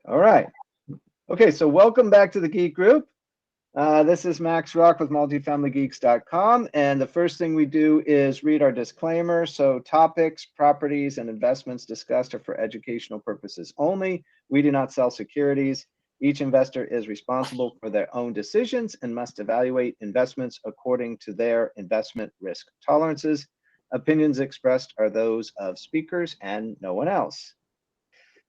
All right. Okay, so welcome back to the Geek Group. This is Max Rock with multifamilygeeks.com, and the first thing we do is read our disclaimer. So topics, properties, and investments discussed are for educational purposes only. We do not sell securities. Each investor is responsible for their own decisions and must evaluate investments according to their investment risk tolerances. Opinions expressed are those of speakers and no one else.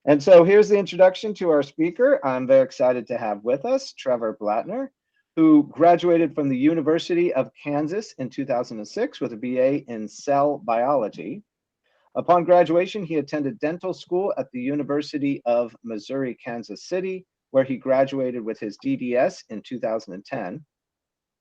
And so here's the introduction to our speaker. I'm very excited to have with us Trevor Blattner, who graduated from the University of Kansas in 2006 with a BA in cell biology. Upon graduation, he attended dental school at the University of Missouri, Kansas City, where he graduated with his DDS in 2010.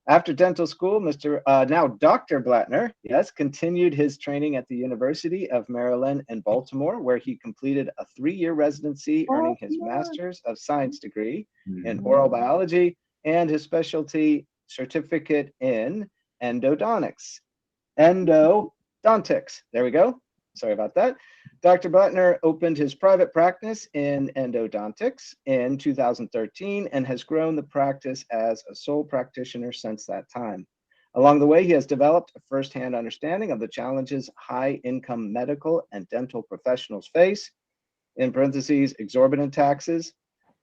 After dental school, now Dr. Blattner, yes, continued his training at the University of Maryland in Baltimore, where he completed a 3-year residency, earning his Master's of Science degree in oral biology and his specialty certificate in endodontics. Endodontics. There we go. Sorry about that. Dr. Blattner opened his private practice in endodontics in 2013 and has grown the practice as a sole practitioner since that time. Along the way, he has developed a firsthand understanding of the challenges high-income medical and dental professionals face, in parentheses, exorbitant taxes,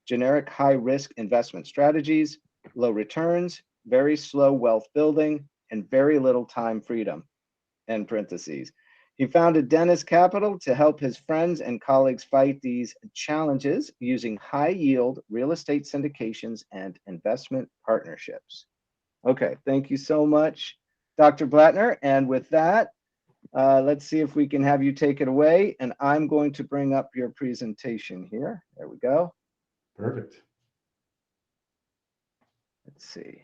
generic high-risk investment strategies, low returns, very slow wealth building, and very little time freedom, end parentheses. He founded DentistCapital to help his friends and colleagues fight these challenges using high-yield real estate syndications and investment partnerships. Okay, thank you so much, Dr. Blattner. And with that, let's see if we can have you take it away. And I'm going to bring up your presentation here. There we go. Perfect. Let's see.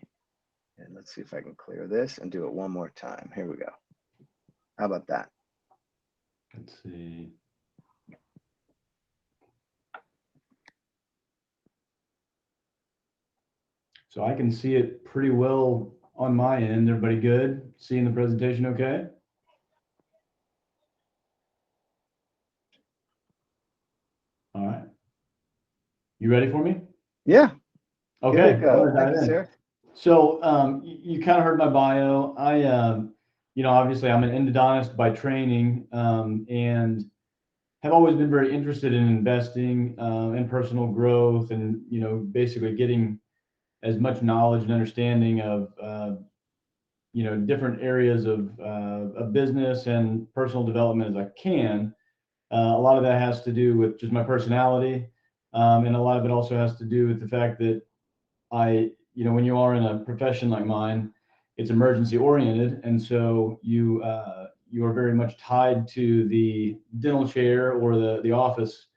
And let's see if I can clear this and do it one more time. Here we go. How about that? Let's see. So I can see it pretty well on my end. Everybody good? Seeing the presentation okay? All right. You ready for me? Yeah. Okay. Thank you, sir. So you kind of heard my bio. Obviously I'm an endodontist by training, and have always been very interested in investing in personal growth, and basically getting as much knowledge and understanding of different areas of business and personal development as I can. A lot of that has to do with just my personality, and a lot of it also has to do with the fact that when you are in a profession like mine, it's emergency oriented, and so you are very much tied to the dental chair or the office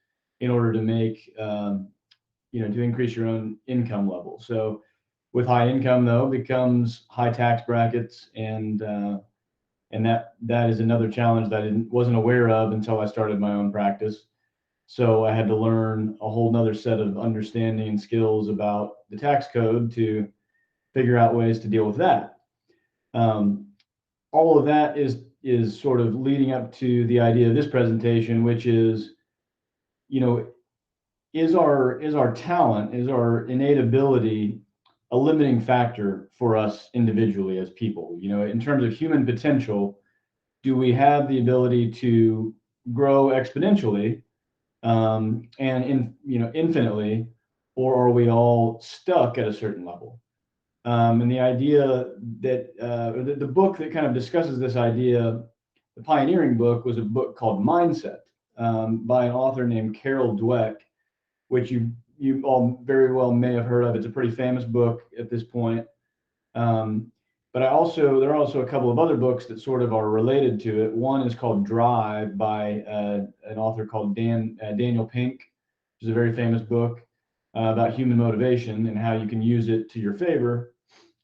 in order to make to increase your own income level. So with high income though becomes high tax brackets, and that is another challenge that I wasn't aware of until I started my own practice. So I had to learn a whole nother set of understanding and skills about the tax code to figure out ways to deal with that. All of that is sort of leading up to the idea of this presentation, which is, is our talent, is our innate ability a limiting factor for us individually as people? In terms of human potential, do we have the ability to grow exponentially, and infinitely, or are we all stuck at a certain level? And the idea that the book that kind of discusses this idea, the pioneering book, was a book called Mindset, by an author named Carol Dweck, which you all very well may have heard of. It's a pretty famous book at this point. But there are also a couple of other books that sort of are related to it. One is called Drive by an author called Daniel Pink, which is a very famous book about human motivation and how you can use it to your favor.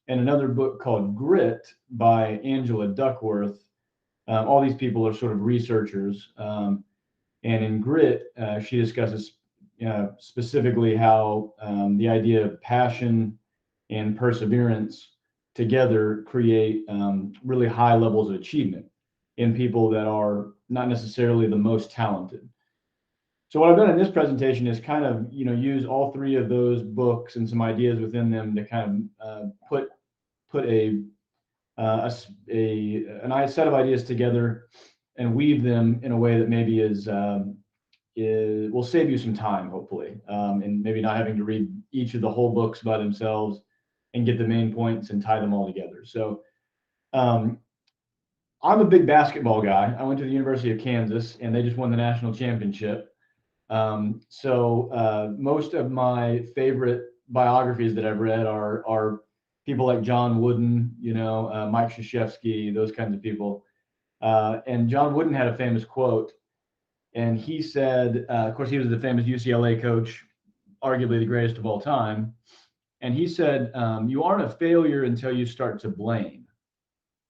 And another book called Grit by Angela Duckworth. All these people are sort of researchers. And in Grit, she discusses specifically how the idea of passion and perseverance together create really high levels of achievement in people that are not necessarily the most talented. So what I've done in this presentation is kind of, use all three of those books and some ideas within them to kind of put a nice set of ideas together and weave them in a way that maybe will save you some time, hopefully, and maybe not having to read each of the whole books by themselves and get the main points and tie them all together. So I'm a big basketball guy. I went to the University of Kansas, and they just won the national championship. So most of my favorite biographies that I've read are people like John Wooden, Mike Krzyzewski, those kinds of people. And John Wooden had a famous quote, and he said, of course, he was the famous UCLA coach, arguably the greatest of all time. And he said, you aren't a failure until you start to blame.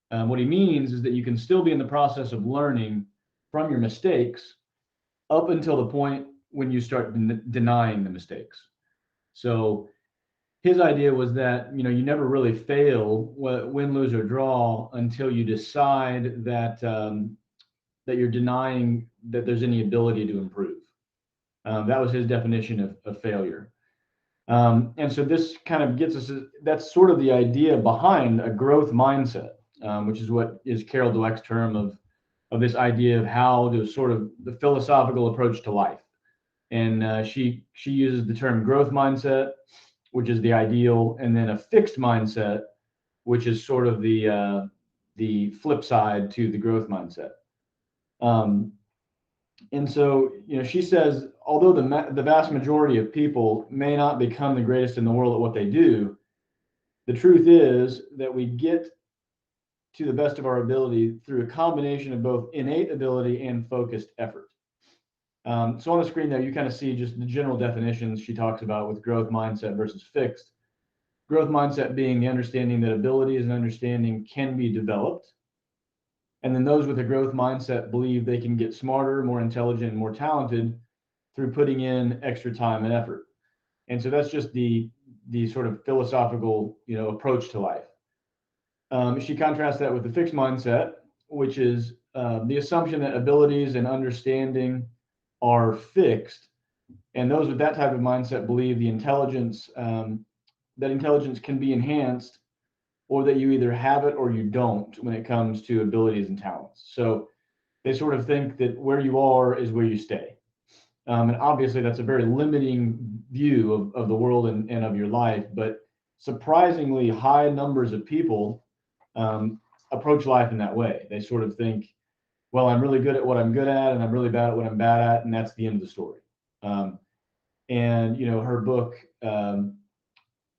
What he means is that you can still be in the process of learning from your mistakes up until the point when you start denying the mistakes. So his idea was that, you never really fail, win, lose, or draw, until you decide that that you're denying that there's any ability to improve. That was his definition of failure. And so this kind of gets us, that's sort of the idea behind a growth mindset, which is what is Carol Dweck's term of this idea of how to sort of the philosophical approach to life. And she uses the term growth mindset, which is the ideal, and then a fixed mindset, which is sort of the flip side to the growth mindset. And so, she says, although the vast majority of people may not become the greatest in the world at what they do, the truth is that we get to the best of our ability through a combination of both innate ability and focused effort. So on the screen there, you kind of see just the general definitions she talks about with growth mindset versus fixed. Growth mindset being the understanding that abilities and understanding can be developed. And then those with a growth mindset believe they can get smarter, more intelligent, and more talented through putting in extra time and effort. And so that's just the sort of philosophical, approach to life. She contrasts that with the fixed mindset, which is the assumption that abilities and understanding are fixed. And those with that type of mindset believe that intelligence can be enhanced, or that you either have it or you don't when it comes to abilities and talents. So they sort of think that where you are is where you stay. And obviously that's a very limiting view of the world and of your life, but surprisingly high numbers of people approach life in that way. They sort of think, well, I'm really good at what I'm good at, and I'm really bad at what I'm bad at, and that's the end of the story. And her book,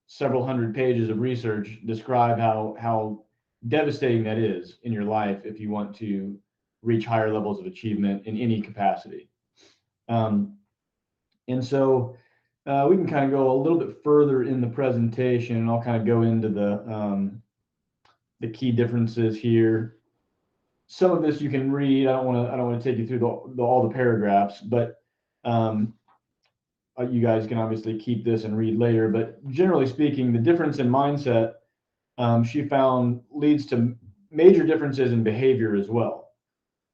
several hundred pages of research, describe how devastating that is in your life if you want to reach higher levels of achievement in any capacity. And so we can kind of go a little bit further in the presentation, and I'll kind of go into the key differences here. Some of this you can read. I don't want to take you through all the paragraphs, but you guys can obviously keep this and read later. But generally speaking, the difference in mindset she found leads to major differences in behavior as well.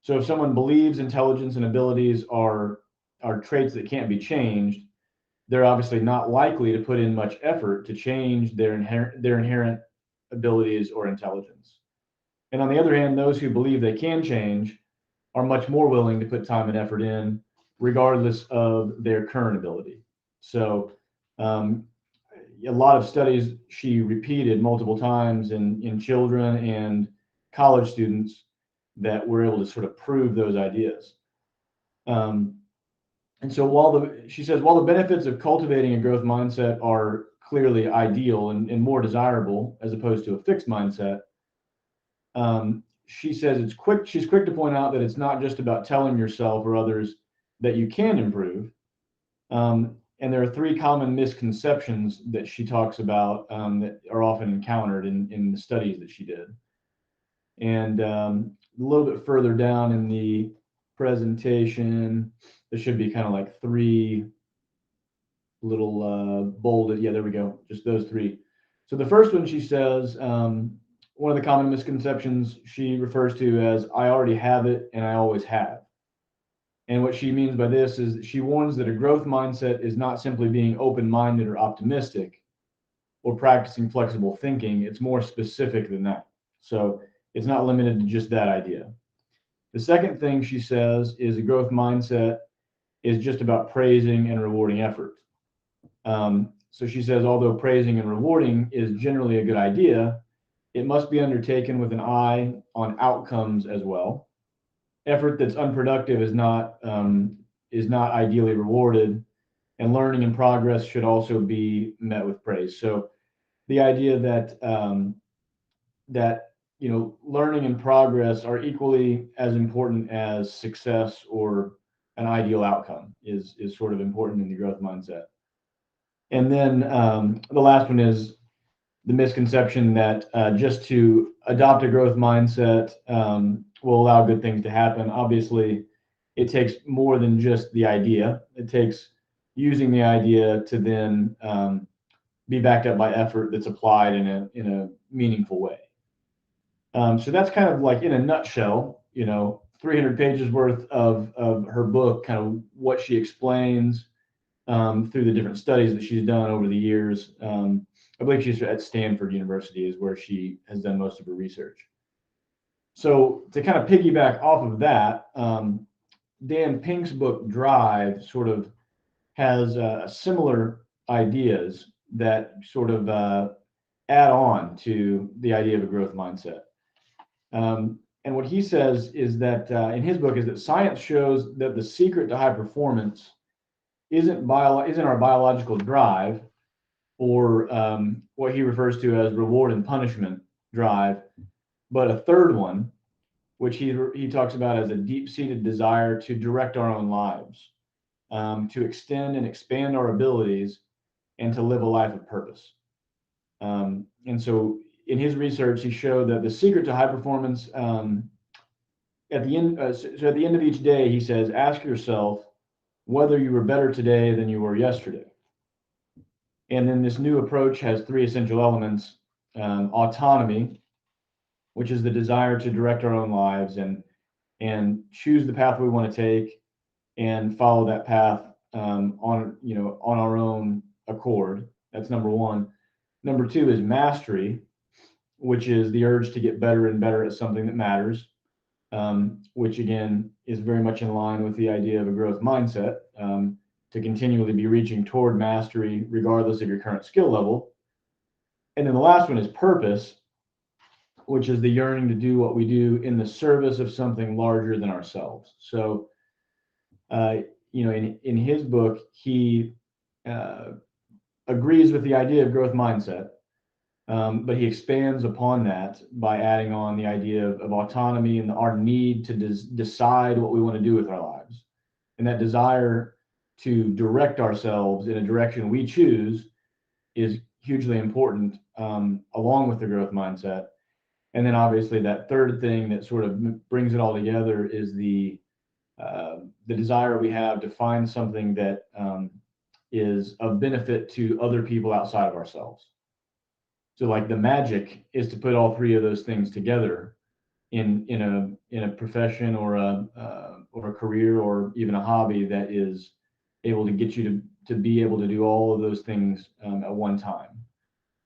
So if someone believes intelligence and abilities are traits that can't be changed, they're obviously not likely to put in much effort to change their inherent abilities or intelligence. And on the other hand, those who believe they can change are much more willing to put time and effort in, regardless of their current ability. So a lot of studies she repeated multiple times in children and college students that were able to sort of prove those ideas. And so while the benefits of cultivating a growth mindset are clearly ideal and more desirable as opposed to a fixed mindset, she says she's quick to point out that it's not just about telling yourself or others that you can improve. And there are three common misconceptions that she talks about that are often encountered in the studies that she did. And a little bit further down in the presentation, there should be kind of like three little bolded. Yeah, there we go. Just those three. So the first one, she says, one of the common misconceptions she refers to as, I already have it and I always have. And what she means by this is she warns that a growth mindset is not simply being open-minded or optimistic or practicing flexible thinking. It's more specific than that. So it's not limited to just that idea. The second thing she says is a growth mindset is just about praising and rewarding effort. So she says, although praising and rewarding is generally a good idea, it must be undertaken with an eye on outcomes as well. Effort that's unproductive is not ideally rewarded, and learning and progress should also be met with praise. So the idea that learning and progress are equally as important as success or an ideal outcome is sort of important in the growth mindset. And then the last one is the misconception that just to adopt a growth mindset will allow good things to happen. Obviously, it takes more than just the idea. It takes using the idea to then be backed up by effort that's applied in a meaningful way. So that's kind of like in a nutshell, 300 pages worth of her book, kind of what she explains through the different studies that she's done over the years. I believe she's at Stanford University is where she has done most of her research. So to kind of piggyback off of that, Dan Pink's book Drive sort of has similar ideas that sort of add on to the idea of a growth mindset. And what he says is that in his book is that science shows that the secret to high performance isn't our biological drive, or what he refers to as reward and punishment drive, but a third one, which he talks about as a deep-seated desire to direct our own lives, to extend and expand our abilities, and to live a life of purpose. And so in his research, he showed that the secret to high performance at the end of each day, he says, ask yourself whether you were better today than you were yesterday. And then this new approach has three essential elements: autonomy, which is the desire to direct our own lives and choose the path we want to take and follow that path on our own accord. That's number one. Number two is mastery, which is the urge to get better and better at something that matters, which again is very much in line with the idea of a growth mindset, to continually be reaching toward mastery regardless of your current skill level. And then the last one is purpose, which is the yearning to do what we do in the service of something larger than ourselves. So, in his book, he agrees with the idea of growth mindset, but he expands upon that by adding on the idea of autonomy and our need to decide what we want to do with our lives. And that desire to direct ourselves in a direction we choose is hugely important, along with the growth mindset. And then obviously that third thing that sort of brings it all together is the desire we have to find something that is of benefit to other people outside of ourselves. So like the magic is to put all three of those things together in a profession or a career or even a hobby that is able to get you to be able to do all of those things at one time.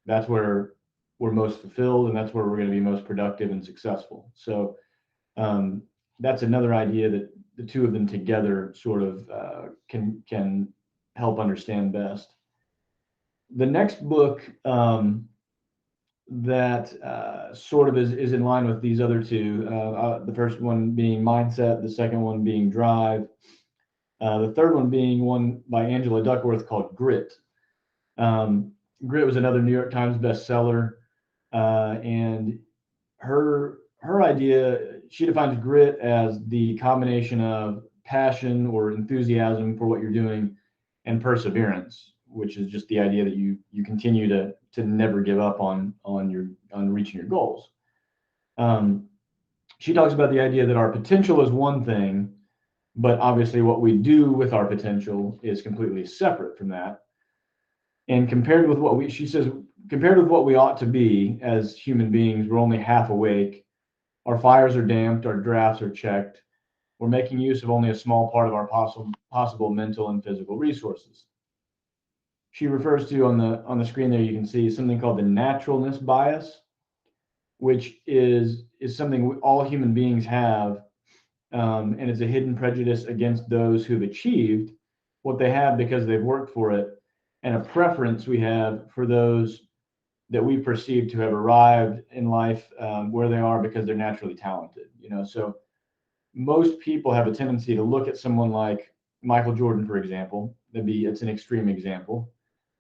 That's where we're most fulfilled, and that's where we're going to be most productive and successful. So that's another idea that the two of them together sort of can help understand best. The next book that sort of is in line with these other two, the first one being Mindset, the second one being Drive, the third one being one by Angela Duckworth called Grit. Grit was another New York Times bestseller, and her idea, she defines grit as the combination of passion or enthusiasm for what you're doing and perseverance, which is just the idea that you continue to never give up on reaching your goals. She talks about the idea that our potential is one thing, but obviously what we do with our potential is completely separate from that. And compared with what we ought to be as human beings, we're only half awake. Our fires are damped, our drafts are checked. we're making use of only a small part of our possible mental and physical resources. She refers to on the screen there, you can see something called the naturalness bias, which is something all human beings have, and it's a hidden prejudice against those who've achieved what they have because they've worked for it, and a preference we have for those that we perceive to have arrived in life where they are because they're naturally talented. So most people have a tendency to look at someone like Michael Jordan, for example. It's an extreme example,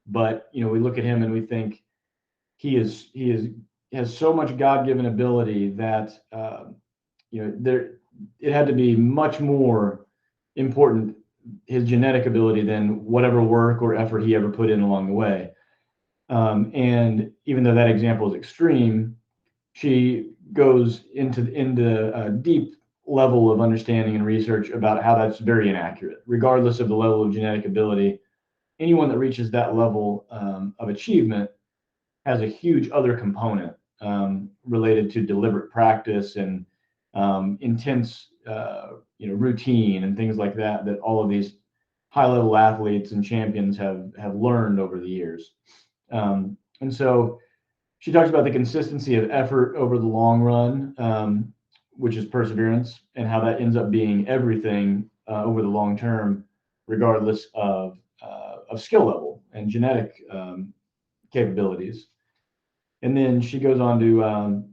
but we look at him and we think he has so much God-given ability that it had to be much more important, his genetic ability, than whatever work or effort he ever put in along the way. And even though that example is extreme, she goes into a deep level of understanding and research about how that's very inaccurate. Regardless of the level of genetic ability, anyone that reaches that level of achievement has a huge other component related to deliberate practice and intense routine and things like that all of these high-level athletes and champions have learned over the years. And so she talks about the consistency of effort over the long run, which is perseverance, and how that ends up being everything over the long term, regardless of skill level and genetic capabilities. And then she goes on to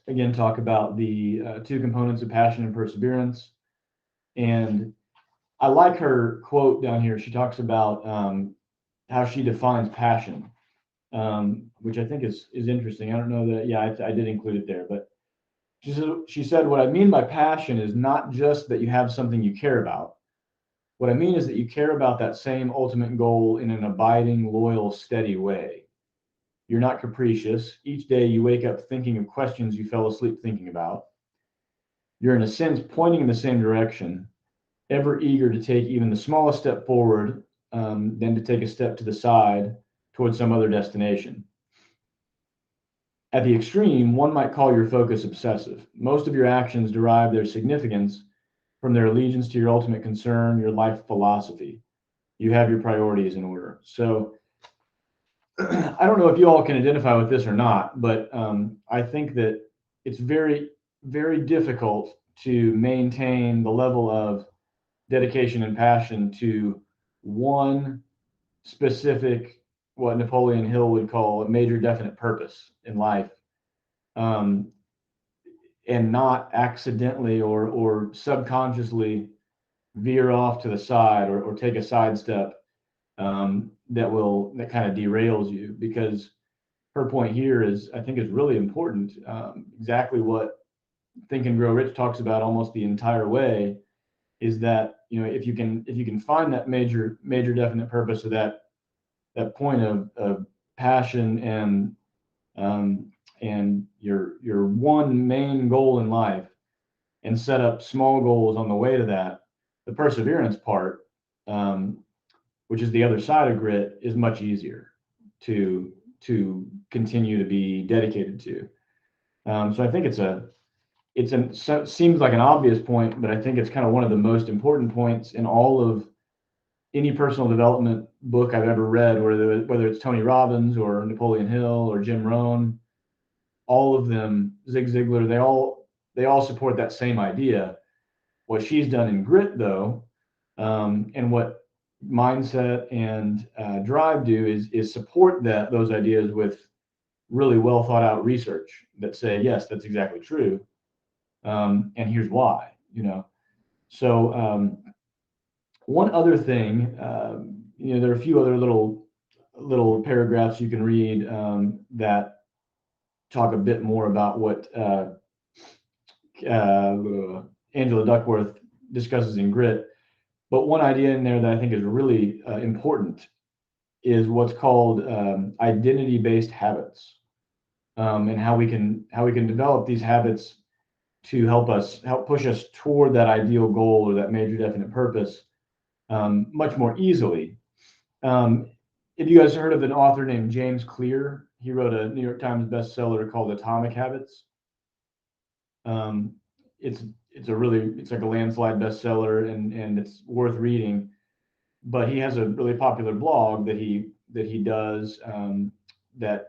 again talk about the two components of passion and perseverance. And I like her quote down here. She talks about how she defines passion, which I think is interesting. I don't know that, yeah, I did include it there, but she said, what I mean by passion is not just that you have something you care about. What I mean is that you care about that same ultimate goal in an abiding, loyal, steady way. You're not capricious. Each day you wake up thinking of questions you fell asleep thinking about. You're in a sense pointing in the same direction, ever eager to take even the smallest step forward, than to take a step to the side towards some other destination. At the extreme, one might call your focus obsessive. Most of your actions derive their significance from their allegiance to your ultimate concern, your life philosophy. You have your priorities in order. So I don't know if you all can identify with this or not, but I think that it's very, very difficult to maintain the level of dedication and passion to one specific, what Napoleon Hill would call a major definite purpose in life, and not accidentally or subconsciously veer off to the side or take a sidestep that kind of derails you. Because her point here I think is really important. Exactly what Think and Grow Rich talks about almost the entire way is that if you can find that major definite purpose, or that point of passion and your one main goal in life, and set up small goals on the way to that, the perseverance part, which is the other side of grit, is much easier to continue to be dedicated to. So I think it seems like an obvious point, but I think it's kind of one of the most important points in all of any personal development book I've ever read, whether it's Tony Robbins or Napoleon Hill or Jim Rohn. All of them, Zig Ziglar, they all support that same idea. What she's done in Grit, though, and what mindset and drive do is support those ideas with really well thought out research that say, yes, that's exactly true, and here's why. So one other thing, there are a few other little paragraphs you can read that talk a bit more about what Angela Duckworth discusses in Grit. But one idea in there that I think is really important is what's called identity-based habits, and how we can develop these habits to help push us toward that ideal goal or that major definite purpose much more easily. If you guys heard of an author named James Clear, he wrote a New York Times bestseller called Atomic Habits. It's it's like a landslide bestseller, and it's worth reading. But he has a really popular blog that he does, that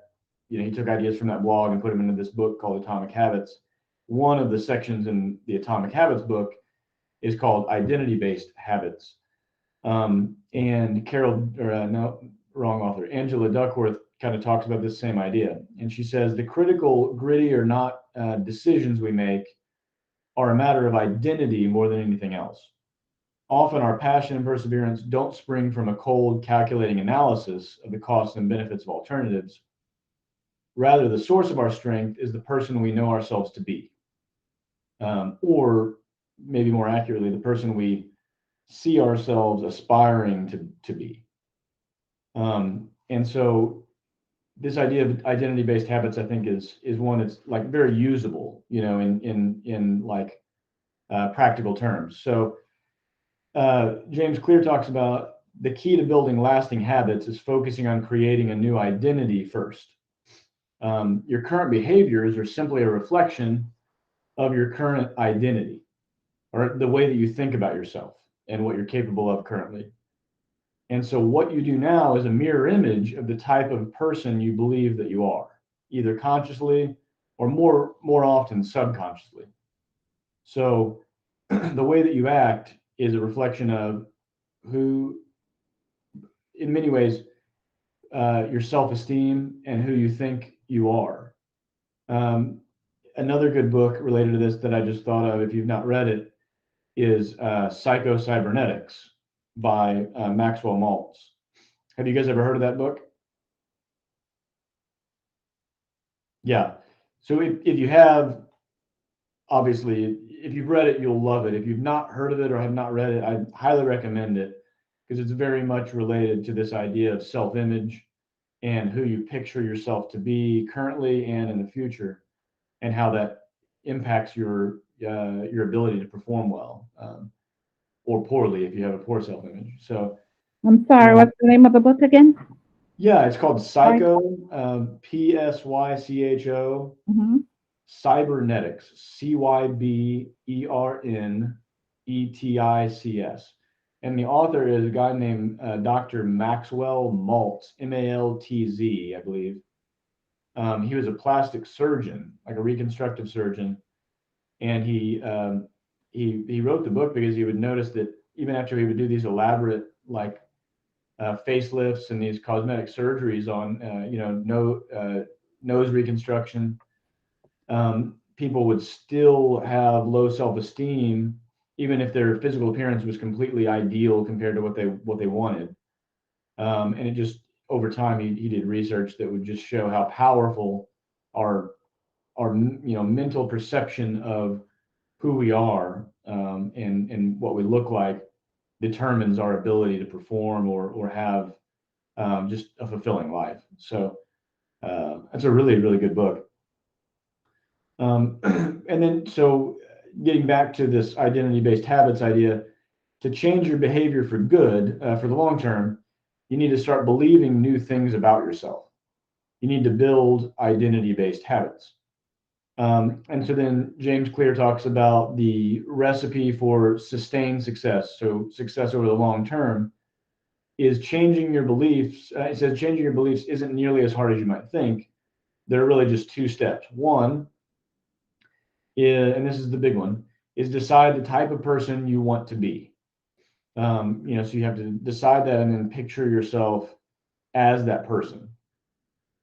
he took ideas from that blog and put them into this book called Atomic Habits. One of the sections in the Atomic Habits book is called Identity-Based Habits. And wrong author, Angela Duckworth kind of talks about this same idea. And she says the critical, gritty or not decisions we make are a matter of identity more than anything else. Often our passion and perseverance don't spring from a cold, calculating analysis of the costs and benefits of alternatives. Rather, the source of our strength is the person we know ourselves to be. Or maybe more accurately, the person we see ourselves aspiring to be. And so this idea of identity-based habits, I think, is one that's like very usable, in like practical terms. So James Clear talks about the key to building lasting habits is focusing on creating a new identity first. Your current behaviors are simply a reflection of your current identity, or the way that you think about yourself and what you're capable of currently. And so what you do now is a mirror image of the type of person you believe that you are, either consciously or more often subconsciously. So the way that you act is a reflection of who, in many ways, your self-esteem and who you think you are. Another good book related to this that I just thought of, if you've not read it, is Psycho-Cybernetics by Maxwell Maltz. Have you guys ever heard of that book? Yeah. So if you have, obviously, if you've read it, you'll love it. If you've not heard of it or have not read it, I highly recommend it, because it's very much related to this idea of self-image and who you picture yourself to be currently and in the future, and how that impacts your ability to perform well, or poorly if you have a poor self-image. So I'm sorry, what's the name of the book again? yeah, it's called Psycho, Psycho, Cybernetics, Cybernetics. And the author is a guy named Dr. Maxwell Maltz, Maltz, I believe. He was a plastic surgeon, like a reconstructive surgeon, and he wrote the book because he would notice that even after he would do these elaborate facelifts and these cosmetic surgeries on nose reconstruction, people would still have low self-esteem, even if their physical appearance was completely ideal compared to what they wanted. And it just, over time, he did research that would just show how powerful our mental perception of who we are, and what we look like determines our ability to perform or have just a fulfilling life. So that's a really, really good book. And then, so getting back to this identity-based habits idea, to change your behavior for good, for the long term, you need to start believing new things about yourself. You need to build identity-based habits. And so then James Clear talks about the recipe for sustained success. So success over the long term is changing your beliefs. It says changing your beliefs isn't nearly as hard as you might think. There are really just two steps. One is, and this is the big one, is decide the type of person you want to be. So you have to decide that and then picture yourself as that person,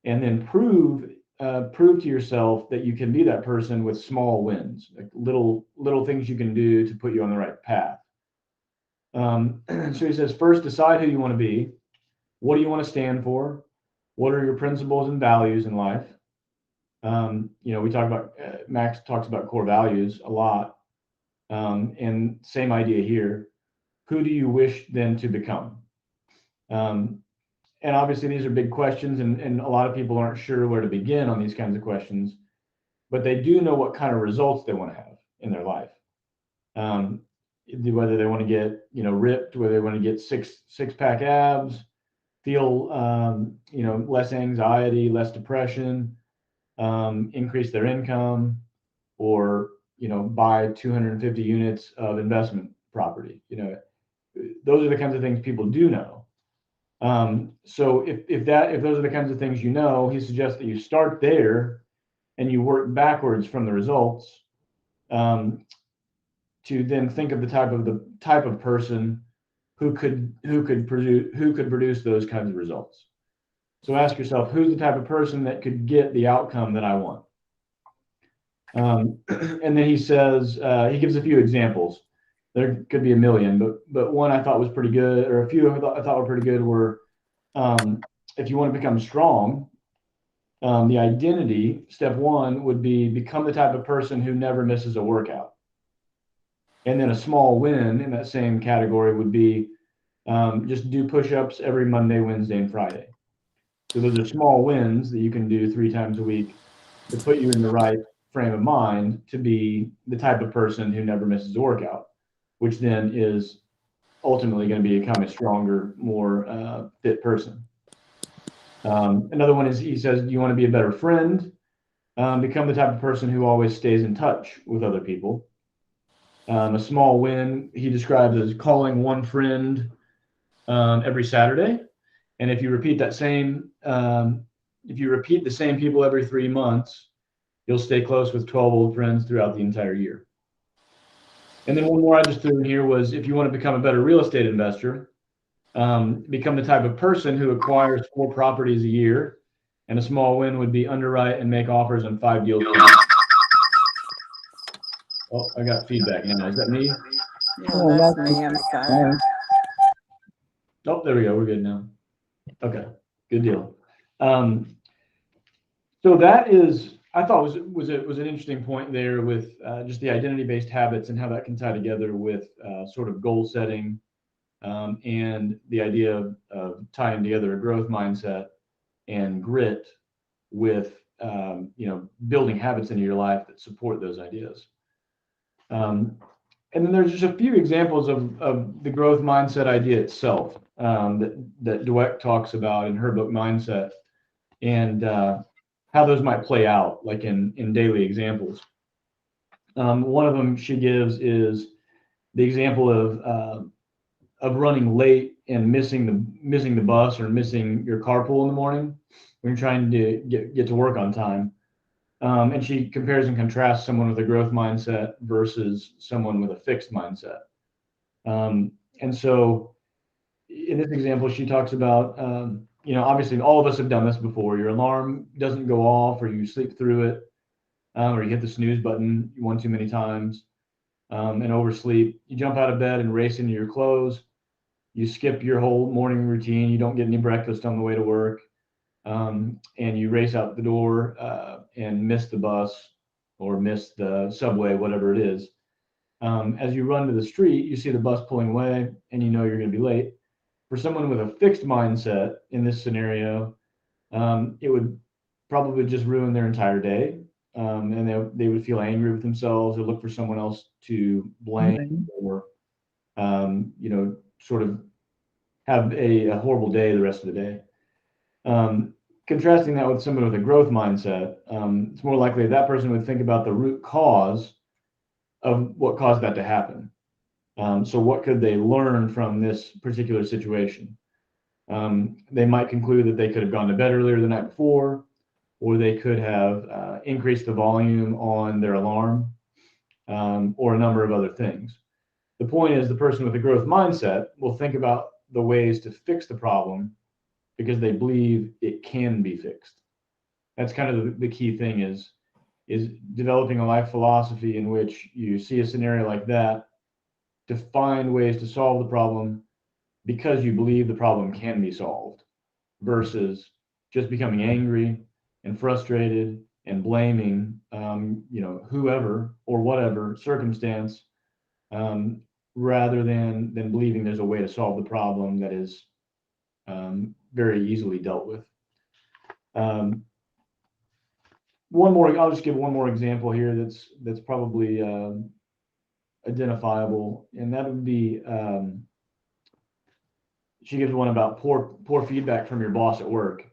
and then prove to yourself that you can be that person with small wins, like little things you can do to put you on the right path. So he says, first, decide who you want to be. What do you want to stand for? What are your principles and values in life? We talk about, Max talks about core values a lot. And same idea here. Who do you wish then to become? And obviously these are big questions, and a lot of people aren't sure where to begin on these kinds of questions, but they do know what kind of results they want to have in their life. Whether they want to get, ripped, whether they want to get six-pack abs, feel, less anxiety, less depression, increase their income, or, buy 250 units of investment property. Those are the kinds of things people do know. So if those are the kinds of things he suggests that you start there and you work backwards from the results, to then think of the type of person who could produce those kinds of results. So ask yourself, who's the type of person that could get the outcome that I want? And then he says, he gives a few examples. There could be a million, but one I thought was pretty good, or a few I thought were pretty good were, if you want to become strong, the identity, step one, would be become the type of person who never misses a workout. And then a small win in that same category would be just do push-ups every Monday, Wednesday, and Friday. So those are small wins that you can do 3 times a week to put you in the right frame of mind to be the type of person who never misses a workout, which then is ultimately going to become a stronger, more fit person. Another one is, he says, you want to be a better friend, become the type of person who always stays in touch with other people. A small win he describes as calling one friend every Saturday. And if you repeat the same people every 3 months, you'll stay close with 12 old friends throughout the entire year. And then one more I just threw in here was, if you want to become a better real estate investor, become the type of person who acquires 4 properties a year. And a small win would be underwrite and make offers on 5 deals. Oh, I got feedback now. Is that me? No, that's me. I'm sorry. Oh, there we go. We're good now. Okay, good deal. So that is, I thought was an interesting point there with just the identity-based habits and how that can tie together with sort of goal setting, and the idea of tying together a growth mindset and grit with building habits into your life that support those ideas. And then there's just a few examples of the growth mindset idea itself that Dweck talks about in her book Mindset, and how those might play out, like in daily examples. One of them she gives is the example of running late and missing the bus or missing your carpool in the morning when you're trying to get to work on time. And she compares and contrasts someone with a growth mindset versus someone with a fixed mindset. And so in this example, she talks about, obviously all of us have done this before. Your alarm doesn't go off, or you sleep through it, or you hit the snooze button one too many times, and oversleep. You jump out of bed and race into your clothes. You skip your whole morning routine. You don't get any breakfast on the way to work. And you race out the door and miss the bus or miss the subway, whatever it is. As you run to the street, you see the bus pulling away and you know you're going to be late. For someone with a fixed mindset in this scenario, it would probably just ruin their entire day. And they would feel angry with themselves or look for someone else to blame, or, sort of have a horrible day the rest of the day. Contrasting that with someone with a growth mindset, it's more likely that person would think about the root cause of what caused that to happen. So what could they learn from this particular situation? They might conclude that they could have gone to bed earlier the night before, or they could have increased the volume on their alarm, or a number of other things. The point is, the person with a growth mindset will think about the ways to fix the problem because they believe it can be fixed. That's kind of the key thing is developing a life philosophy in which you see a scenario like that to find ways to solve the problem because you believe the problem can be solved, versus just becoming angry and frustrated and blaming whoever or whatever circumstance, rather than believing there's a way to solve the problem that is very easily dealt with. I'll just give one more example here that's probably identifiable, and that would be, she gives one about poor feedback from your boss at work.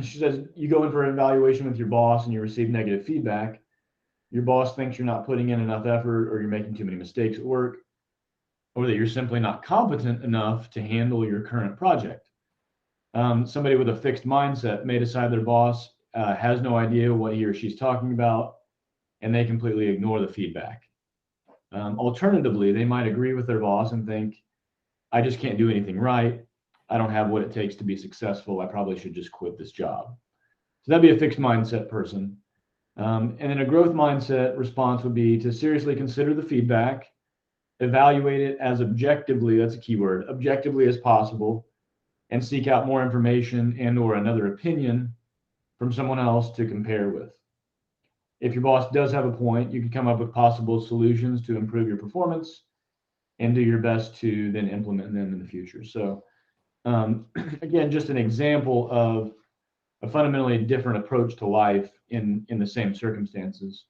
She says you go in for an evaluation with your boss and you receive negative feedback. your boss thinks you're not putting in enough effort, or you're making too many mistakes at work, or that you're simply not competent enough to handle your current project. Somebody with a fixed mindset may decide their boss has no idea what he or she's talking about, and they completely ignore the feedback. Alternatively, they might agree with their boss and think, I just can't do anything right. I don't have what it takes to be successful. I probably should just quit this job. So that'd be a fixed mindset person. And then a growth mindset response would be to seriously consider the feedback, evaluate it as objectively, that's a key word, objectively as possible, and seek out more information and or another opinion from someone else to compare with. If your boss does have a point, you can come up with possible solutions to improve your performance and do your best to then implement them in the future. So again, just an example of a fundamentally different approach to life in the same circumstances,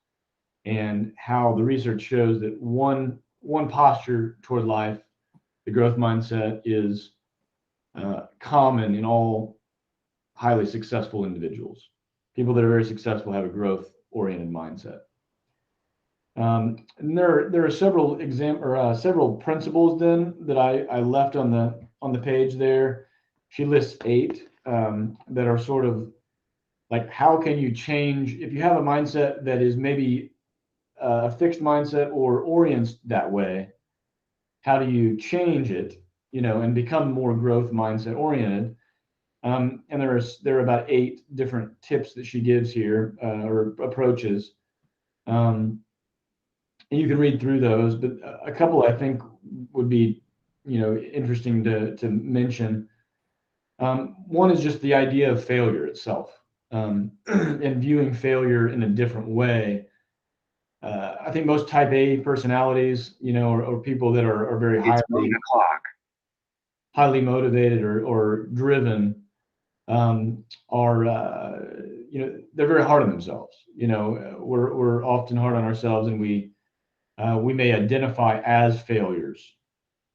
and how the research shows that one posture toward life, the growth mindset, is common in all highly successful individuals. People that are very successful have a growth-oriented mindset. And there are several principles then that I left on the page there. She lists 8 that are sort of like, how can you change if you have a mindset that is maybe a fixed mindset or orients that way? How do you change it, and become more growth mindset oriented? And there are about 8 different tips that she gives here, or approaches. And you can read through those, but a couple I think would be, interesting to mention. One is just the idea of failure itself, and viewing failure in a different way. I think most type A personalities, or people that are very highly motivated or driven, are they're very hard on themselves. We're often hard on ourselves, and we may identify as failures.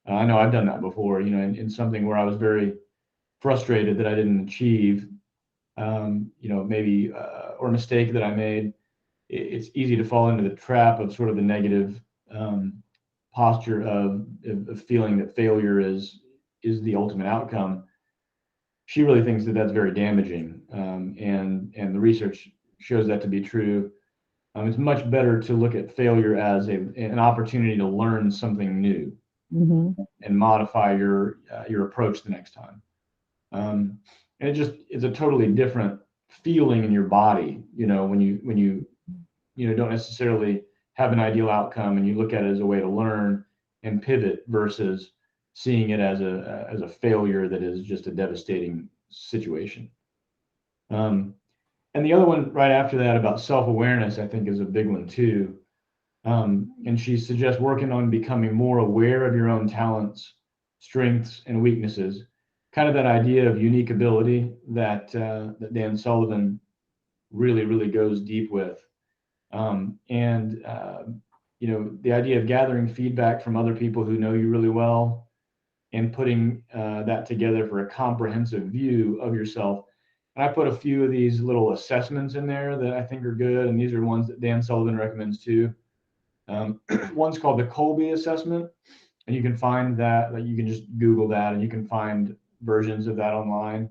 I know I've done that before, in something where I was very frustrated that I didn't achieve, maybe, or a mistake that I made. It's easy to fall into the trap of sort of the negative posture of feeling that failure is the ultimate outcome. She really thinks that that's very damaging, and the research shows that to be true. It's much better to look at failure as an opportunity to learn something new, and modify your approach the next time. And it's a totally different feeling in your body, when you don't necessarily have an ideal outcome, and you look at it as a way to learn and pivot, versus seeing it as a failure that is just a devastating situation. And the other one right after that about self-awareness, I think, is a big one too. And she suggests working on becoming more aware of your own talents, strengths, and weaknesses. Kind of that idea of unique ability that Dan Sullivan really, really goes deep with. The idea of gathering feedback from other people who know you really well, and putting that together for a comprehensive view of yourself. And I put a few of these little assessments in there that I think are good, and these are ones that Dan Sullivan recommends too. One's called the Colby assessment, and you can find that, you can just Google that, and you can find versions of that online.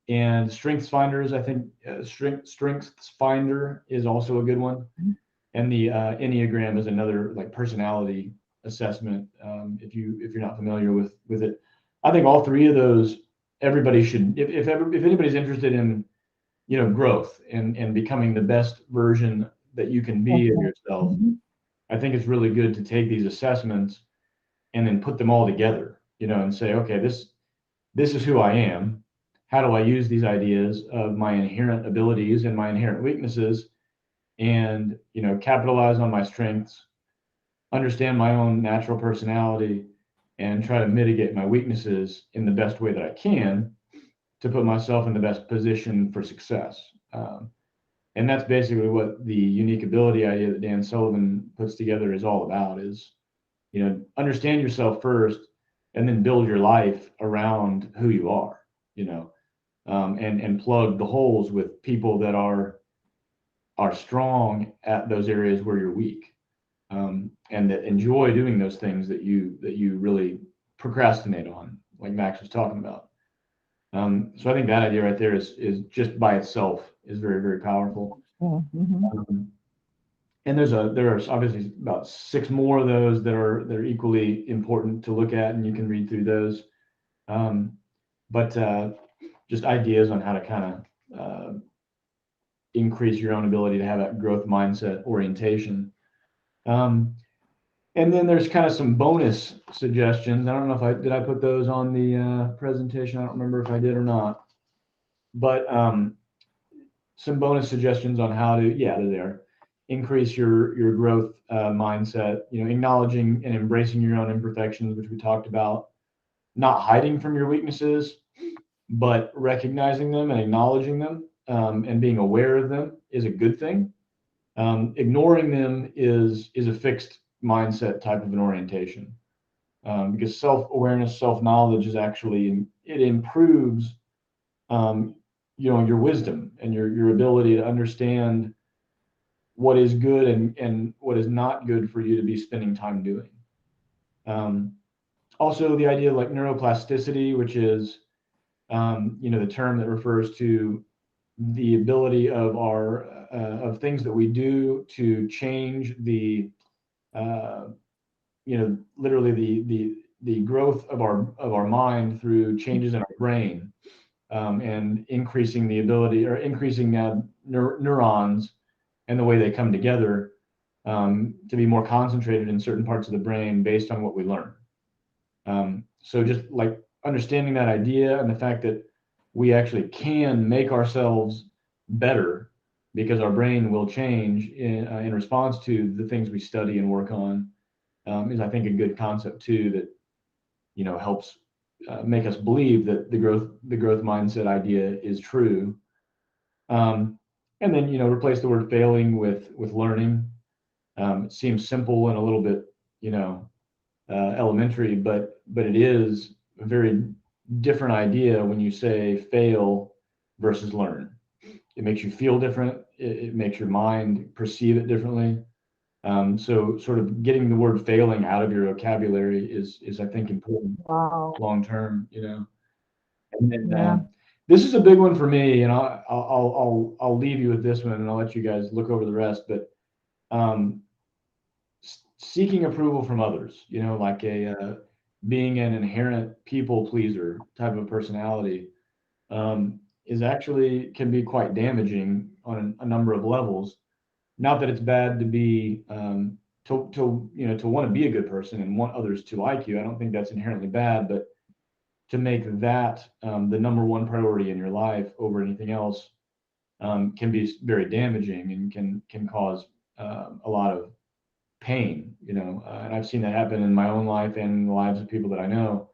And Strengths Finders, I think Strengths Finder is also a good one. And the Enneagram is another personality assessment. If you're not familiar with it, I think all 3 of those, everybody should, if anybody's interested in, growth and becoming the best version that you can be of yourself, I think it's really good to take these assessments and then put them all together, and say, okay, this is who I am. How do I use these ideas of my inherent abilities and my inherent weaknesses, and, capitalize on my strengths, understand my own natural personality, and try to mitigate my weaknesses in the best way that I can to put myself in the best position for success. And that's basically what the unique ability idea that Dan Sullivan puts together is all about, is, understand yourself first, and then build your life around who you are, and plug the holes with people that are are strong at those areas where you're weak, and that enjoy doing those things that you really procrastinate on, like Max was talking about. So I think that idea right there is just by itself is very, very powerful. And there are obviously about 6 more of those that are equally important to look at, and you can read through those. But just ideas on how to kind of increase your own ability to have that growth mindset orientation. And then there's kind of some bonus suggestions. I don't know if did I put those on the presentation. I don't remember if I did or not. But some bonus suggestions on how to, they're there. Increase your growth mindset, acknowledging and embracing your own imperfections, which we talked about, not hiding from your weaknesses, but recognizing them and acknowledging them, and being aware of them is a good thing. Ignoring them is a fixed mindset type of an orientation, because self-awareness, self-knowledge is actually, it improves, your wisdom and your ability to understand what is good and what is not good for you to be spending time doing. Also, the idea of like neuroplasticity, which is, the term that refers to the ability of of things that we do to change the, literally the growth of our mind through changes in our brain, and increasing the ability, or increasing neurons and the way they come together, to be more concentrated in certain parts of the brain based on what we learn. So just like understanding that idea and the fact that we actually can make ourselves better because our brain will change in response to the things we study and work on, is, I think, a good concept too, that helps make us believe that the growth mindset idea is true. And then, replace the word failing with learning. It seems simple and a little bit, elementary, but it is a very different idea when you say fail versus learn. It makes you feel different. It makes your mind perceive it differently. So sort of getting the word failing out of your vocabulary is I think important long term, And then this is a big one for me, and I'll leave you with this one, and I'll let you guys look over the rest. But seeking approval from others, like being an inherent people pleaser type of personality, is actually can be quite damaging on a number of levels. Not that it's bad to be to want to be a good person and want others to like you. I don't think that's inherently bad, but to make that the number one priority in your life over anything else can be very damaging and can cause a lot of pain, and I've seen that happen in my own life and in the lives of people that I know.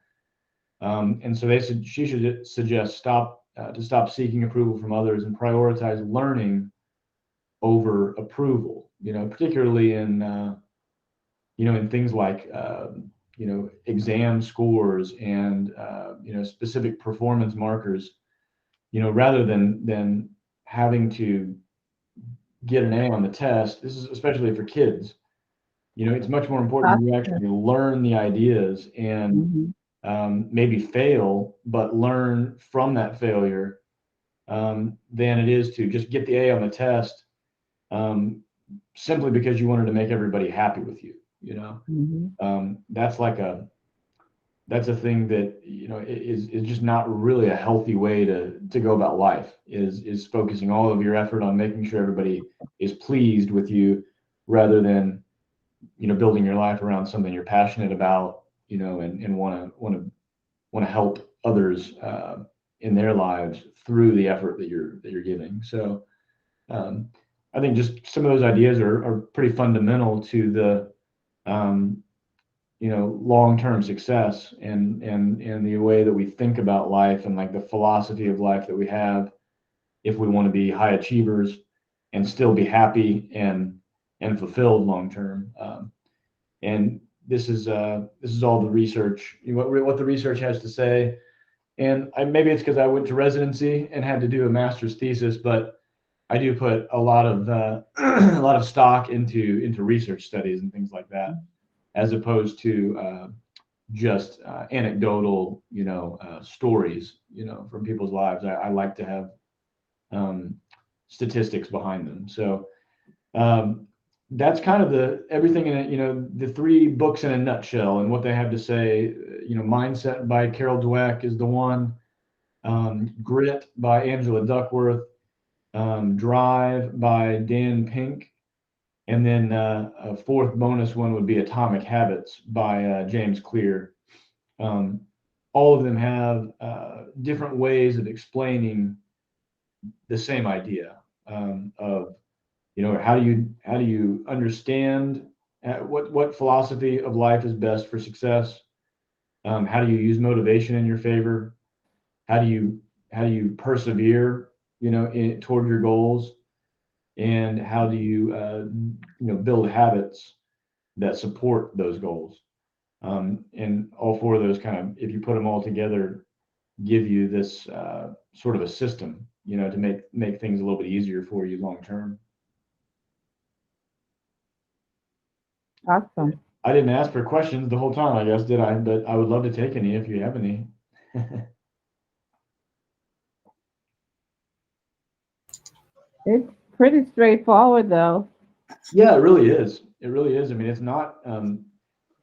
And so she should suggest stop seeking approval from others and prioritize learning over approval, particularly in in things like exam scores and specific performance markers, rather than having to get an A on the test. This is especially for kids. It's much more important you actually learn the ideas and maybe fail, but learn from that failure, than it is to just get the A on the test, simply because you wanted to make everybody happy with you. That's a thing that is just not really a healthy way to go about life. Is focusing all of your effort on making sure everybody is pleased with you, rather than building your life around something you're passionate about, and want to help others in their lives through the effort that you're giving. So I think just some of those ideas are pretty fundamental to the long-term success and the way that we think about life, and like the philosophy of life that we have, if we want to be high achievers and still be happy and fulfilled long term. And this is all the research, what the research has to say. And maybe it's because I went to residency and had to do a master's thesis, but I do put a lot of a lot of stock into research studies and things like that, as opposed to just anecdotal, stories, from people's lives. I like to have statistics behind them. So that's kind of everything in it, the 3 books in a nutshell and what they have to say. Mindset by Carol Dweck is the one. Grit by Angela Duckworth. Drive by Dan Pink. And then a 4th bonus one would be Atomic Habits by James Clear. All of them have different ways of explaining the same idea of, how do you understand what philosophy of life is best for success? How do you use motivation in your favor? How do you persevere, toward your goals? And how do you build habits that support those goals? And all 4 of those kind of, if you put them all together, give you this sort of a system, to make things a little bit easier for you long term. Awesome. I didn't ask for questions the whole time, I guess, did I? But I would love to take any if you have any. It's pretty straightforward, though. Yeah, it really is. It really is. I mean,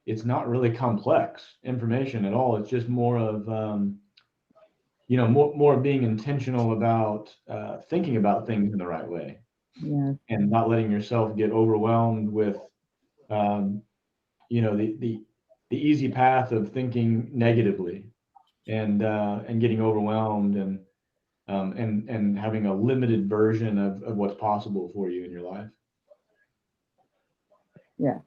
it's not really complex information at all. It's just more of more being intentional about thinking about things in the right way. Yes. And not letting yourself get overwhelmed with the easy path of thinking negatively and getting overwhelmed and having a limited version of what's possible for you in your life. Yeah.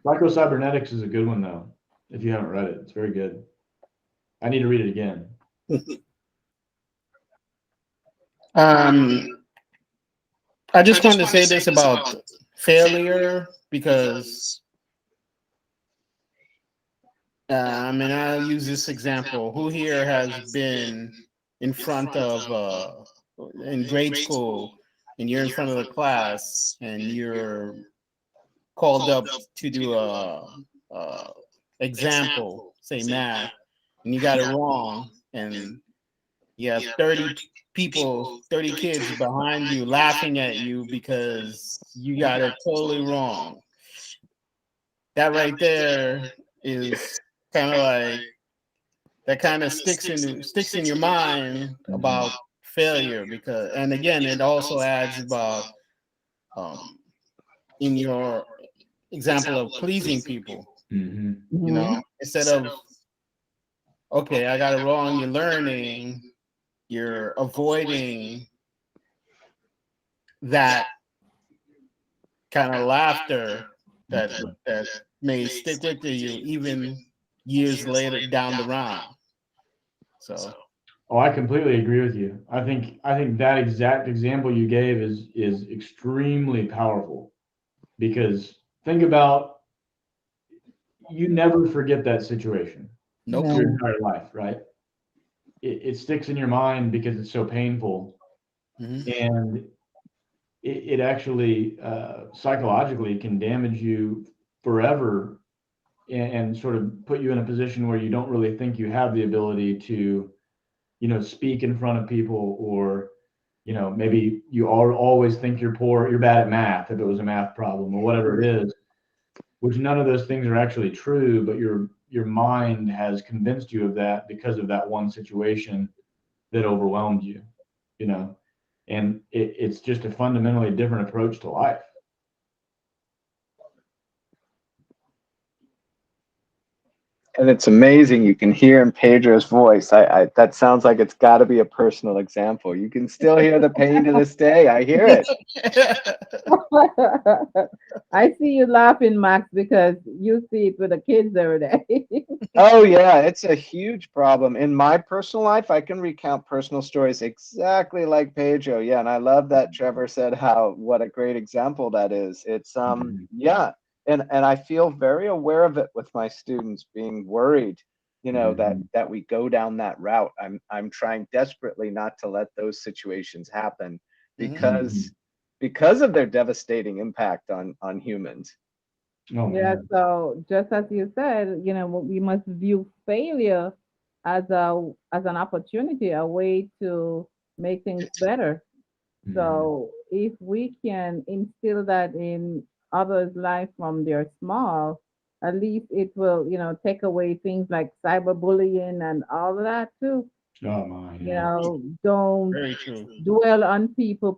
Psycho-Cybernetics is a good one, though. If you haven't read it, it's very good. I need to read it again. I just wanted to say this about failure because I'll use this example. Who here has been in front of in grade school, and you're in front of the class and you're called up to do a example, say math, and you got it wrong, and you have 30 kids behind you laughing at you because you got it totally wrong. That right there is kind of like, that kind of sticks in your mind about failure, because, and again, it also adds about in your example of pleasing people. Mm-hmm. Instead of, okay, I got it wrong, you're learning, you're avoiding that kind of laughter that may stick with you even years later down the road. So. Oh, I completely agree with you. I think that exact example you gave is extremely powerful, because think about, you never forget that situation. Nope. Your entire life, right? It sticks in your mind because it's so painful. Mm-hmm. And it actually psychologically can damage you forever, and sort of put you in a position where you don't really think you have the ability to, speak in front of people, or, maybe you always think you're bad at math if it was a math problem, or whatever it is, which none of those things are actually true, but your mind has convinced you of that because of that one situation that overwhelmed you, and it's just a fundamentally different approach to life. And it's amazing. You can hear in Pedro's voice. That sounds like it's got to be a personal example. You can still hear the pain to this day. I hear it. I see you laughing, Max, because you see it with the kids every day. Oh yeah, it's a huge problem in my personal life. I can recount personal stories exactly like Pedro. Yeah, and I love that Trevor said what a great example that is. It's yeah, and I feel very aware of it with my students being worried that we go down that route. I'm trying desperately not to let those situations happen because of their devastating impact on humans. Oh, Yeah, man. so just as you said, we must view failure as an opportunity, a way to make things better. So if we can instill that in others' life from their small, at least it will, take away things like cyberbullying and all of that too. Oh my, You yeah. know, don't Very true. dwell on people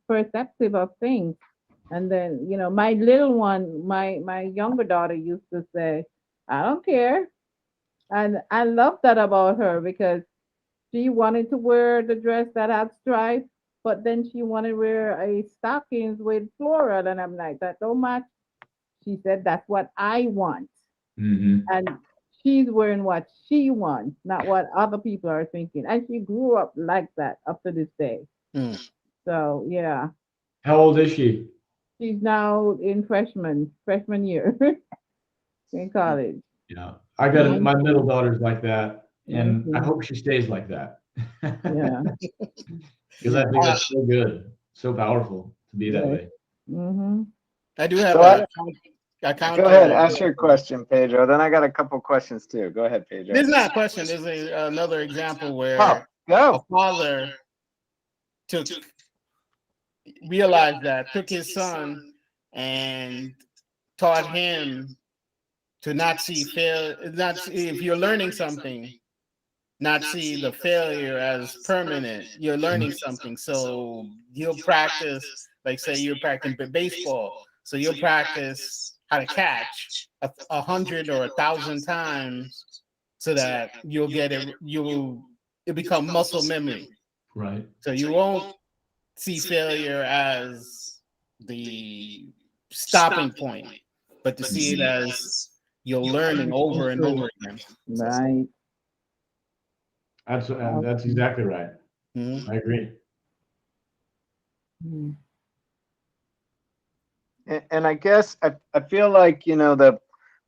perceptive of things. And then, my little one, my younger daughter used to say, I don't care. And I love that about her because she wanted to wear the dress that had stripes, but then she wanted to wear a stockings with floral. And I'm like, that don't match. She said, that's what I want. And she's wearing what she wants, not what other people are thinking. And she grew up like that up to this day. Mm. So yeah, How old is she? she's now in freshman year in college. Yeah, I got my middle daughter's like that, and I hope she stays like that. Yeah. Because I think that's so good, so powerful to be that way. Mm-hmm. I do have So a counter. Go ahead, ask your question, Pedro. Then I got a couple questions too. Go ahead, Pedro. This is not a question. This is another example where Oh, a go. father took his son and taught him to not see if you're learning something, not see the failure as permanent. You're learning something, so you'll practice. Like say you're practicing baseball, so you'll practice how to catch 100 or 1,000 times, so that you'll get it. It become muscle memory. Right. So you won't see failure as the stopping point, but to see it as you're learning over and over again. Right. That's exactly right. Mm-hmm. I agree. Mm-hmm. And I guess I feel like,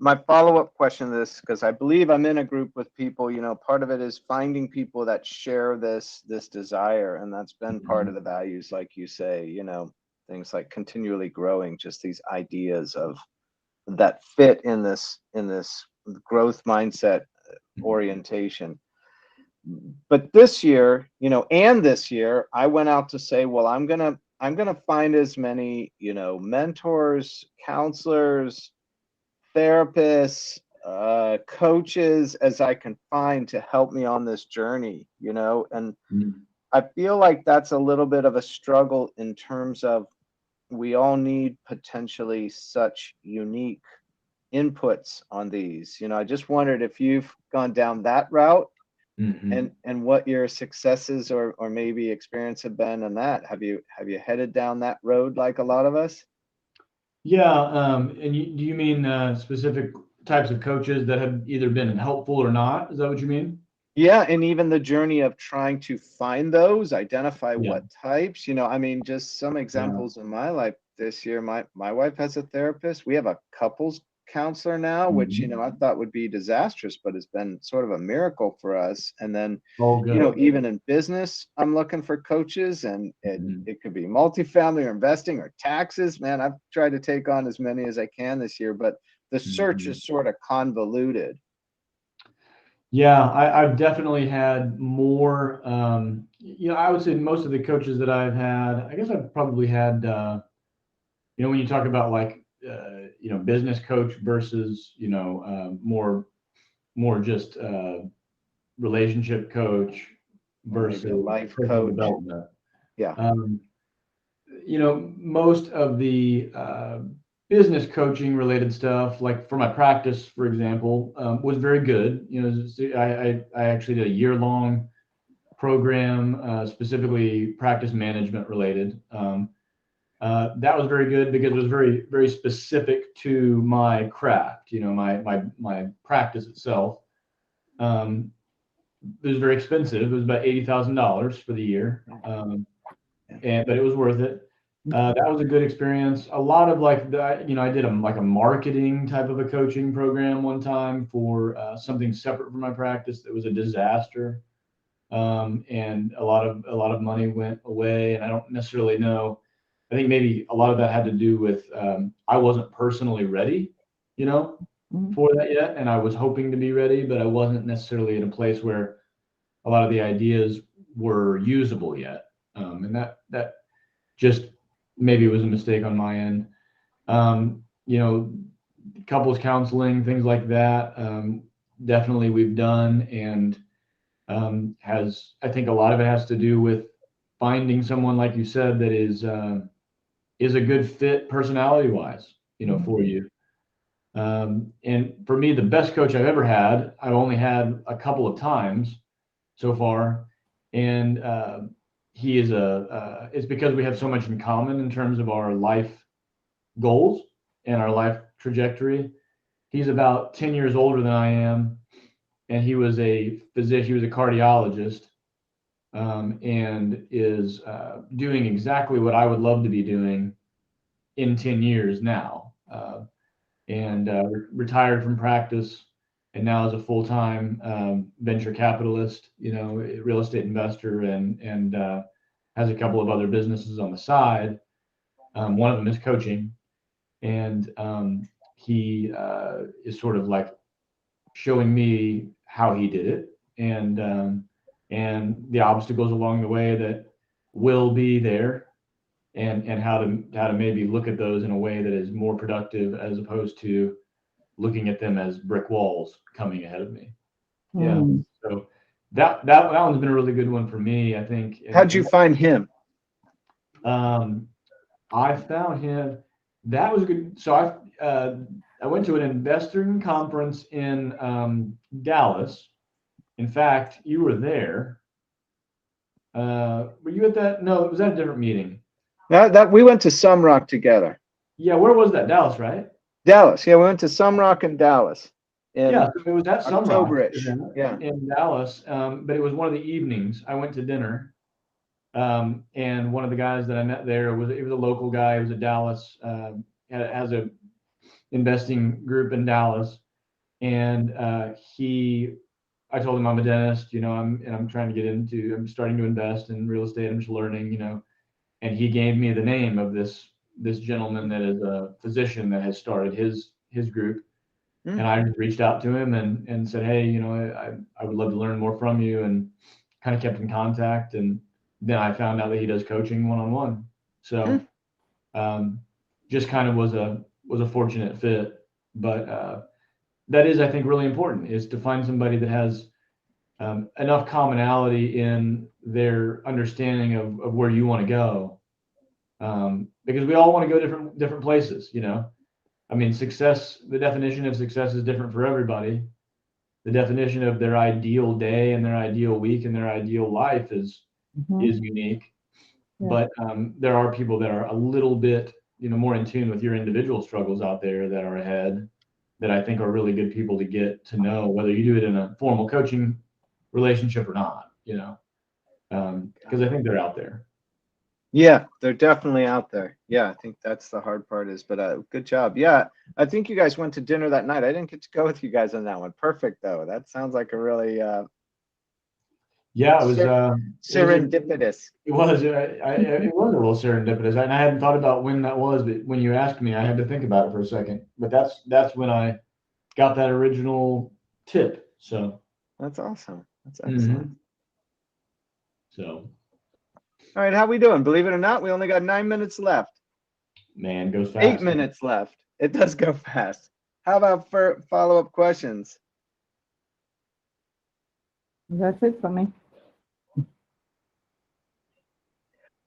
my follow-up question to this, because I believe I'm in a group with people, part of it is finding people that share this desire. And that's been part of the values, like you say, things like continually growing, just these ideas of that fit in this growth mindset orientation. But this year, I went out to say, well, I'm gonna find as many, mentors, counselors, therapists, coaches as I can find to help me on this journey, and I feel like that's a little bit of a struggle in terms of we all need potentially such unique inputs on these. I just wondered if you've gone down that route and what your successes or maybe experience have been in that. Have you headed down that road like a lot of us? Yeah, and do you mean specific types of coaches that have either been helpful or not? Is that what you mean? Yeah, and even the journey of trying to find those, identify what types, just some examples in my life this year. My wife has a therapist. We have a couples counselor now, which, I thought would be disastrous, but it's been sort of a miracle for us. And then, even in business, I'm looking for coaches, and it could be multifamily or investing or taxes. Man, I've tried to take on as many as I can this year, but the search is sort of convoluted. Yeah, I've definitely had more. I would say most of the coaches that I've had, I guess I've probably had, when you talk about like, business coach versus, more just relationship coach versus maybe a life personal coach. development. Yeah. Most of the business coaching related stuff, like for my practice, for example, was very good. I actually did a year-long program, specifically practice management related. That was very good because it was very, very specific to my craft, my practice itself. It was very expensive. It was about $80,000 for the year. But it was worth it. That was a good experience. A lot of like the, you know, I did like a marketing type of a coaching program one time for something separate from my practice that was a disaster. And a lot of money went away, and I don't necessarily know. I think maybe a lot of that had to do with I wasn't personally ready, you know, Mhm. for that yet, and I was hoping to be ready, but I wasn't necessarily in a place where a lot of the ideas were usable yet, and that just maybe was a mistake on my end. You know, couples counseling, things like that, definitely we've done, and I think a lot of it has to do with finding someone, like you said, that is a good fit personality wise, you know, for you. And for me, the best coach I've ever had, I've only had a couple of times so far, and he is it's because we have so much in common in terms of our life goals and our life trajectory. He's about 10 years older than I am, and he was a physician, he was a cardiologist, and is doing exactly what I would love to be doing in 10 years now. And retired from practice, and now is a full-time venture capitalist, you know, real estate investor, and has a couple of other businesses on the side. One of them is coaching, and he is sort of like showing me how he did it, and the obstacles along the way that will be there, and how to maybe look at those in a way that is more productive as opposed to looking at them as brick walls coming ahead of me. Yeah. Mm. So that one's been a really good one for me, I think. How'd you find him? I found him. That was good. So I went to an investor conference in Dallas. In fact, you were there. Were you at that? No, it was at a different meeting. That we went to Sumrock together. Yeah, where was that? Dallas, right? Dallas. Yeah, we went to Sumrock in Dallas. Yeah, so it was at Sunrock October-ish. Yeah. in Dallas, but it was one of the evenings. I went to dinner, and one of the guys that I met there was a local guy. He was a Dallas, has a investing group in Dallas, and I told him I'm a dentist, you know, I'm starting to invest in real estate. I'm just learning, you know, and he gave me the name of this gentleman that is a physician that has started his group. And I just reached out to him and said, hey, you know, I would love to learn more from you, and kind of kept in contact. And then I found out that he does coaching one-on-one. So just kind of was a fortunate fit. But that is, I think, really important, is to find somebody that has enough commonality in their understanding of where you want to go. Because we all want to go different places, you know. I mean, the definition of success is different for everybody. The definition of their ideal day and their ideal week and their ideal life is unique. Yeah. But there are people that are a little bit, you know, more in tune with your individual struggles out there that are ahead, that I think are really good people to get to know, whether you do it in a formal coaching relationship or not, you know, because I think they're out there. Yeah, they're definitely out there. Yeah, I think that's the hard part but good job. Yeah, I think you guys went to dinner that night. I didn't get to go with you guys on that one. Perfect, though. That sounds like a really Yeah, it was serendipitous. it was a little serendipitous, and I hadn't thought about when that was, but when you asked me, I had to think about it for a second. But that's when I got that original tip. So That's awesome. That's excellent. So, all right, how we doing? Believe it or not, we only got 9 minutes left. man, it goes fast. 8 minutes left. It does go fast. How about for follow-up questions? That's it for me.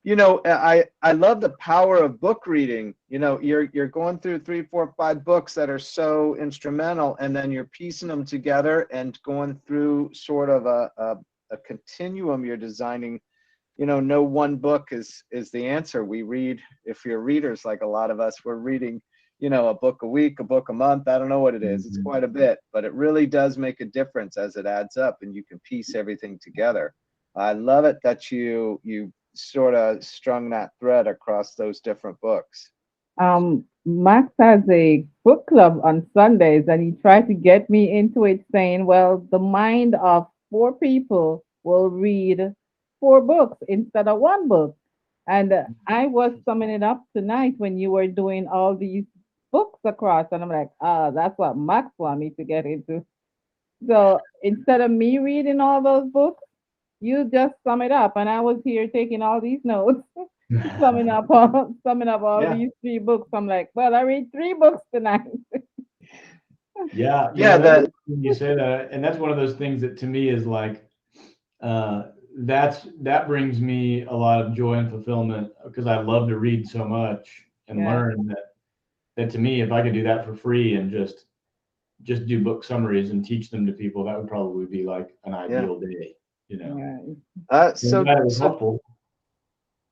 You know, I love the power of book reading. You know, you're going through 3, 4, 5 books that are so instrumental, and then you're piecing them together and going through sort of a continuum you're designing. You know, no one book is the answer. We read, if you're readers like a lot of us, we're reading, you know, a book a week, a book a month. I don't know what it is. It's quite a bit, but it really does make a difference as it adds up, and you can piece everything together. I love it that you sort of strung that thread across those different books? Max has a book club on Sundays, and he tried to get me into it, saying, well, the mind of 4 people will read 4 books instead of 1 book. And I was summing it up tonight when you were doing all these books across, and I'm like, that's what Max want me to get into. So instead of me reading all those books, you just sum it up, and I was here taking all these notes, summing up all Yeah. these 3 books. I'm like, well, I read 3 books tonight. Yeah, Yeah, that's when you say that, and that's one of those things that to me is like, that brings me a lot of joy and fulfillment because I love to read so much and Yeah. learn that to me, if I could do that for free and just do book summaries and teach them to people, that would probably be like an ideal day, you know. Yeah. So, I'm glad it was so helpful.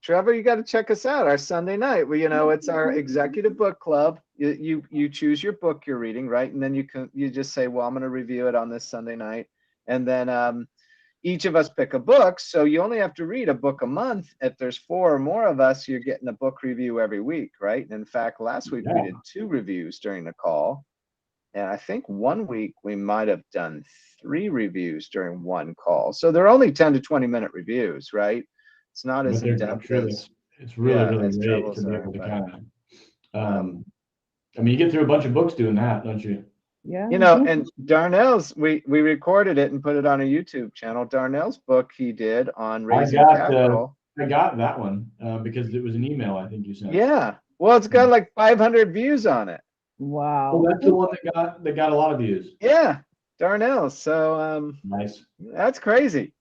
Trevor, you got to check us out our Sunday night. Well, it's our executive book club. You choose your book you're reading, right? And then you just say, well, I'm going to review it on this Sunday night. And then each of us pick a book. So you only have to read a book a month. If there's 4 or more of us, you're getting a book review every week, right? And in fact, last week we did 2 reviews during the call. And I think 1 week we might have done 3 reviews during 1 call. So they're only 10 to 20 minute reviews, right? It's not as in depth as it's really as great Trevor's to be are, able to but, kind of I mean, you get through a bunch of books doing that, don't you? Yeah. and Darnell's, we recorded it and put it on a YouTube channel. Darnell's book he did on raising capital. I got that one because it was an email I think you sent. Yeah. Well, it's got like 500 views on it. Wow. Well, that's the one that got a lot of views. Yeah, Darnell's. So Nice. that's crazy.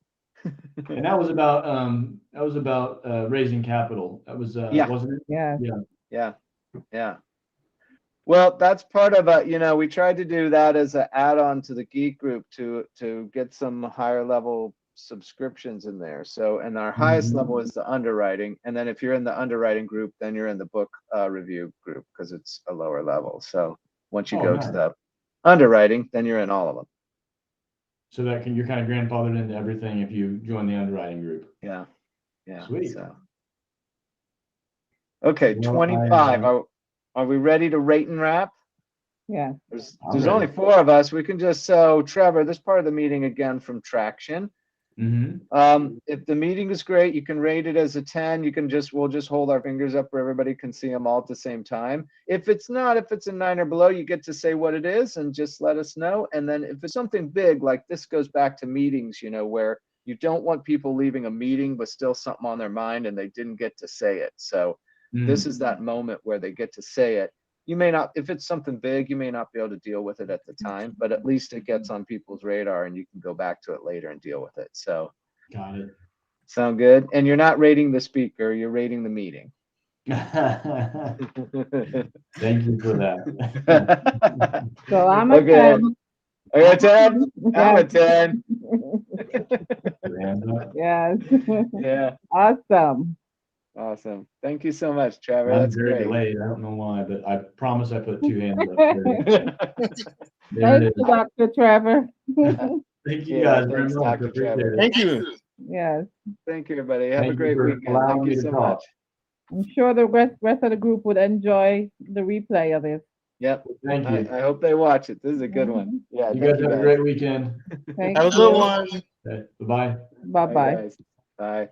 And that was about raising capital. That was wasn't it? Yeah. Yeah. Well, that's part of we tried to do that as an add-on to the Geek group to get some higher level subscriptions in there. So, and our highest level is the underwriting. And then if you're in the underwriting group, then you're in the book review group because it's a lower level. So once you go to the underwriting, then you're in all of them. So that you're kind of grandfathered into everything if you join the underwriting group. Yeah. Sweet. So. Okay, 25. Are we ready to rate and wrap? Yeah. There's only 4 of us. We can just, so Trevor, this part of the meeting again from Traction. If the meeting is great, you can rate it as a 10. We'll just hold our fingers up where everybody can see them all at the same time. If it's a 9 or below, you get to say what it is and just let us know. And then if it's something big, like this goes back to meetings, where you don't want people leaving a meeting with still something on their mind and they didn't get to say it. So this is that moment where they get to say it. You may not, if it's something big, you may not be able to deal with it at the time, but at least it gets on people's radar and you can go back to it later and deal with it. So Got it. sound good? And you're not rating the speaker, you're rating the meeting. Thank you for that. So I'm a 10. Are you a 10? I'm a 10. Yes. Yeah. Awesome. Thank you so much, Trevor. I'm That's very great. late. I don't know why, but I promise I put 2 hands up there. Thank you, Dr. Trevor. Thank you guys very thanks, much. Dr. Trevor. Thank you. Yes. Thank you, everybody. Have a Thank great you for weekend. allowing Thank me you to so talk. much. I'm sure the rest of the group would enjoy the replay of this. Yep. Thank you. I hope they watch it. This is a good one. Yeah. You thank guys have a great weekend. Thank Have a you. good one. Okay, bye-bye. Bye-bye. Bye, guys. Bye.